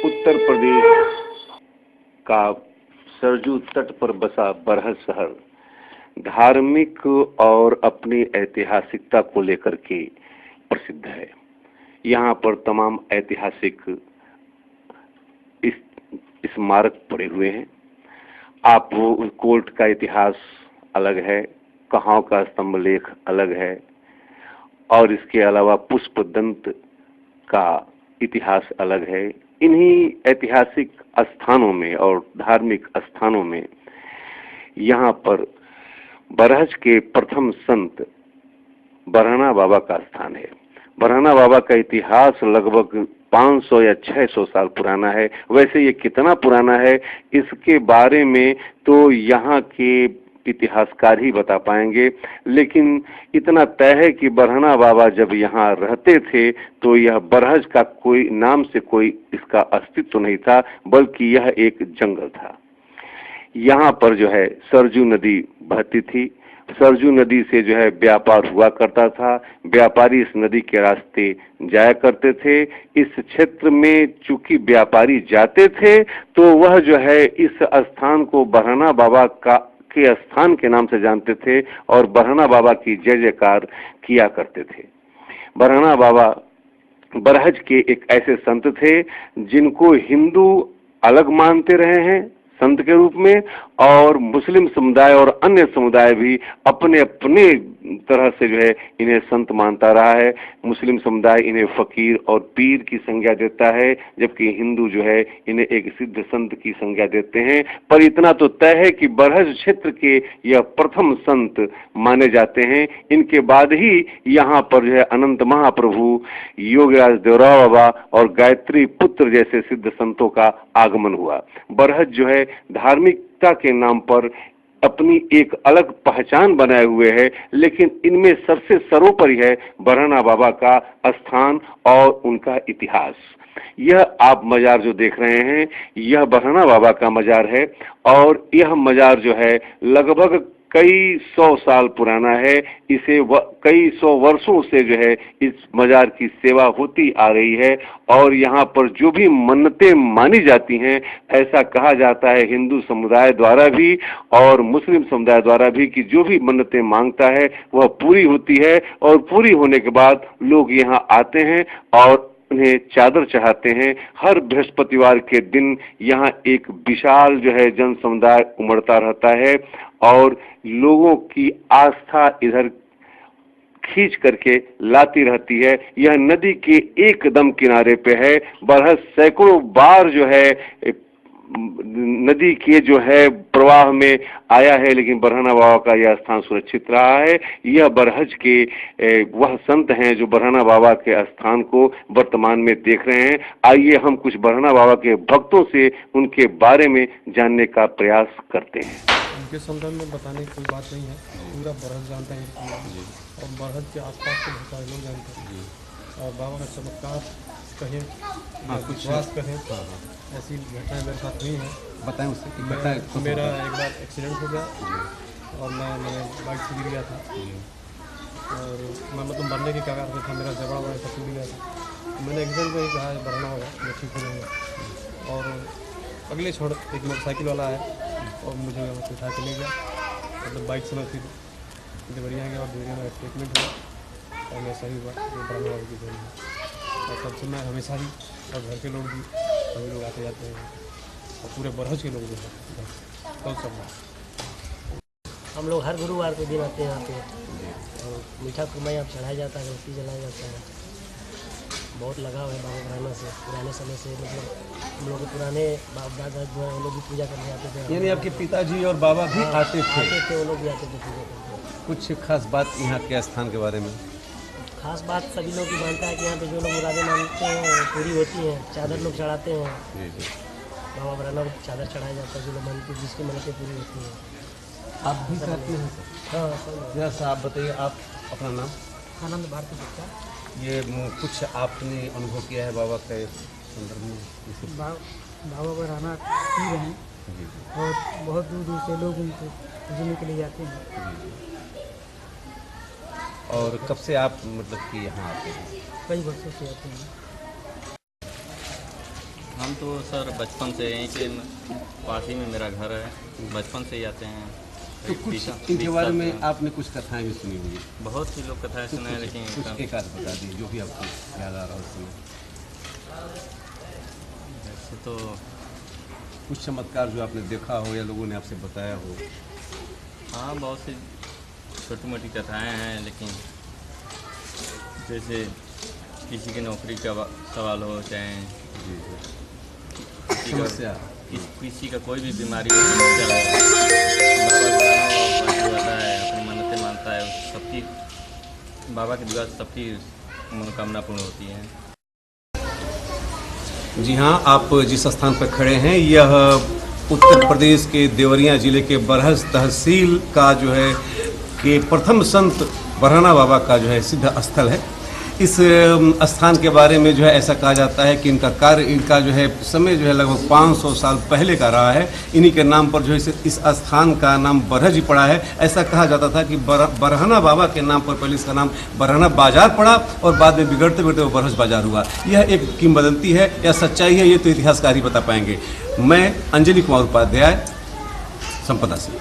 उत्तर प्रदेश का सरजू तट पर बसा बरहज शहर धार्मिक और अपनी ऐतिहासिकता को लेकर के प्रसिद्ध है। यहाँ पर तमाम ऐतिहासिक स्मारक पड़े हुए हैं। आप कोर्ट का इतिहास अलग है, कहां का स्तंभ लेख अलग है, और इसके अलावा पुष्पदंत का इतिहास अलग है। इन्हीं ऐतिहासिक स्थानों में और धार्मिक स्थानों में यहाँ पर बरहज के प्रथम संत बरहना बाबा का स्थान है। बरहना बाबा का इतिहास लगभग 500 या 600 साल पुराना है। वैसे ये कितना पुराना है इसके बारे में तो यहाँ के इतिहासकार ही बता पाएंगे, लेकिन इतना तय है कि बरहना बाबा जब यहाँ रहते थे तो यह बरहज का कोई नाम से कोई इसका अस्तित्व नहीं था, बल्कि यह एक जंगल था। यहाँ पर जो है सरजू नदी बहती थी। सरजू नदी से जो है व्यापार हुआ करता था। व्यापारी इस नदी के रास्ते जाया करते थे। इस क्षेत्र में चूंकि व्यापारी जाते थे तो वह जो है इस स्थान को बरहना बाबा के स्थान के नाम से जानते थे और बरहना बाबा की जय जयकार किया करते थे। बरहना बाबा बरहज के एक ऐसे संत थे जिनको हिंदू अलग मानते रहे हैं संत के रूप में, और मुस्लिम समुदाय और अन्य समुदाय भी अपने अपने तरह से जो है इन्हें संत मानता रहा है। मुस्लिम समुदाय इन्हें फकीर और पीर की संज्ञा देता है, जबकि हिंदू जो है इन्हें एक सिद्ध संत की संज्ञा देते हैं। पर इतना तो तय है कि बरहज क्षेत्र के यह प्रथम संत माने जाते हैं। इनके बाद ही यहाँ पर जो है अनंत महाप्रभु, योगराज देवराव बाबा और गायत्री पुत्र जैसे सिद्ध संतों का आगमन हुआ। बरहज जो है धार्मिकता के नाम पर अपनी एक अलग पहचान बनाए हुए है, लेकिन इनमें सबसे सर्वोपरि है बरहना बाबा का स्थान और उनका इतिहास। यह आप मजार जो देख रहे हैं यह बरहना बाबा का मजार है, और यह मजार जो है लगभग कई 100 साल पुराना है। इसे कई 100 वर्षों से जो है इस मजार की सेवा होती आ रही है, और यहाँ पर जो भी मन्नतें मानी जाती हैं, ऐसा कहा जाता है हिंदू समुदाय द्वारा भी और मुस्लिम समुदाय द्वारा भी कि जो भी मन्नतें मांगता है वह पूरी होती है, और पूरी होने के बाद लोग यहाँ आते हैं और उन्हें चादर चढ़ाते हैं। हर बृहस्पतिवार के दिन यहाँ एक विशाल जो है जन समुदाय उमड़ता रहता है, और लोगों की आस्था इधर खींच करके लाती रहती है। यह नदी के एकदम किनारे पे है। बरहज सैकड़ों बार जो है नदी के जो है प्रवाह में आया है, लेकिन बरहना बाबा का यह स्थान सुरक्षित रहा है। यह बरहज के वह संत हैं जो बरहना बाबा के स्थान को वर्तमान में देख रहे हैं। आइए हम कुछ बरहना बाबा के भक्तों से उनके बारे में जानने का प्रयास करते हैं। उनके संदर्भ में बताने की कोई बात नहीं है, पूरा बरहज जानता है और बरहज के आसपास के बहुत सारे लोग जानते हैं। और बाबा का चमत्कार कहें, विश्वास कहें, ऐसी घटनाएं मेरे साथ हुई हैं। बताएं उससे मेरा एक बार एक्सीडेंट हो गया और मैं बाइक से गिर गया था, और मैं मतलब मरने के कगार पे था। मेरा जबड़ा बड़ा सा टूट गया था। मैंने एक्सीडेंट में ही कहा बरहना होगा, मैं ठीक हो जाऊँगा। और अगले छोड़ एक मोटरसाइकिल वाला है और मुझे वहाँ उठा के ले गया। मतलब बाइक से मैं फिर देवरिया गया और देवरिया में ट्रीटमेंट हुआ, और मैं सही हुआ बरहना बाबा की देन है। और तब से मैं हमेशा ही, और घर के लोग भी सभी लोग आते जाते हैं, और पूरे बरहज के लोग भी हैं तो सब। हम लोग हर गुरुवार के दिन आते हैं यहाँ पे, और मीठा खुरमा यहाँ चढ़ाया जाता है, रोटी जलाया जाता है। बहुत लगाव है बाबा बरहना से पुराने समय से। मतलब हम लोग के पुराने बाप दादा जो है वो लोग भी पूजा करने आते थे। यानी आपके पिताजी और बाबा भी आते थे? वो लोग भी आते थे पूजा करने। कुछ खास बात यहाँ के स्थान के बारे में? खास बात सभी लोग की मानता है कि यहाँ पे जो लोग मुरादें मांगते हैं पूरी होती हैं। चादर लोग चढ़ाते हैं, बाबा बरहना को चादर चढ़ाया जाता है। जो लोग मानते हैं जिसकी मन्नतें पूरी होती हैं। आप भी करते हैं? हाँ जरा सा आप बताइए, आप अपना नाम? आनंद भारती गुप्ता। ये कुछ आपने अनुभव किया है बाबा के संदर्भ में? बाबा बरहना पीर हैं और बहुत दूर दूर से लोग उनको पूजने के लिए जाते हैं। और कब से आप मतलब कि यहाँ आते हैं? कई वर्षों से आते हैं। हम तो सर बचपन से यहीं के पास ही में मेरा घर है, बचपन से ही आते हैं। तो कुछ इनके बारे में आपने कुछ कथाएं भी सुनी होंगी, बहुत सी लोग कथाएं सुने हैं, लेकिन कुछ एक आध बता दी जो भी आपको याद आ रहा हो उस समय। वैसे तो कुछ चमत्कार जो आपने देखा हो या लोगों ने आपसे बताया हो। हाँ, बहुत सी छोटी मोटी कथाएं हैं, लेकिन जैसे किसी की नौकरी का सवाल हो, चाहे जी किसी का समस्या किसी का कोई भी बीमारी हो, समस्या हो, बाबा बुलाता है, अपनी मन्नतें मानता है, सबकी बाबा की दुआ से सबकी मनोकामना पूर्ण होती है। जी हाँ, आप जिस स्थान पर खड़े हैं यह उत्तर प्रदेश के देवरिया जिले के बरहज तहसील का जो है कि प्रथम संत बरहना बाबा का जो है सिद्ध स्थल है। इस स्थान के बारे में जो है ऐसा कहा जाता है कि इनका कार्य, इनका जो है समय जो है लगभग 500 साल पहले का रहा है। इन्हीं के नाम पर जो है इस स्थान का नाम बरहज ही पड़ा है। ऐसा कहा जाता था कि बरहना बाबा के नाम पर पहले इसका नाम बरहना बाजार पड़ा और बाद में बिगड़ते बिगड़ते वो बरहज बाजार हुआ। यह एक किंवदंती है या सच्चाई है, ये तो इतिहासकार ही बता पाएंगे। मैं अंजलि कुमार उपाध्याय, संपदा सिंह।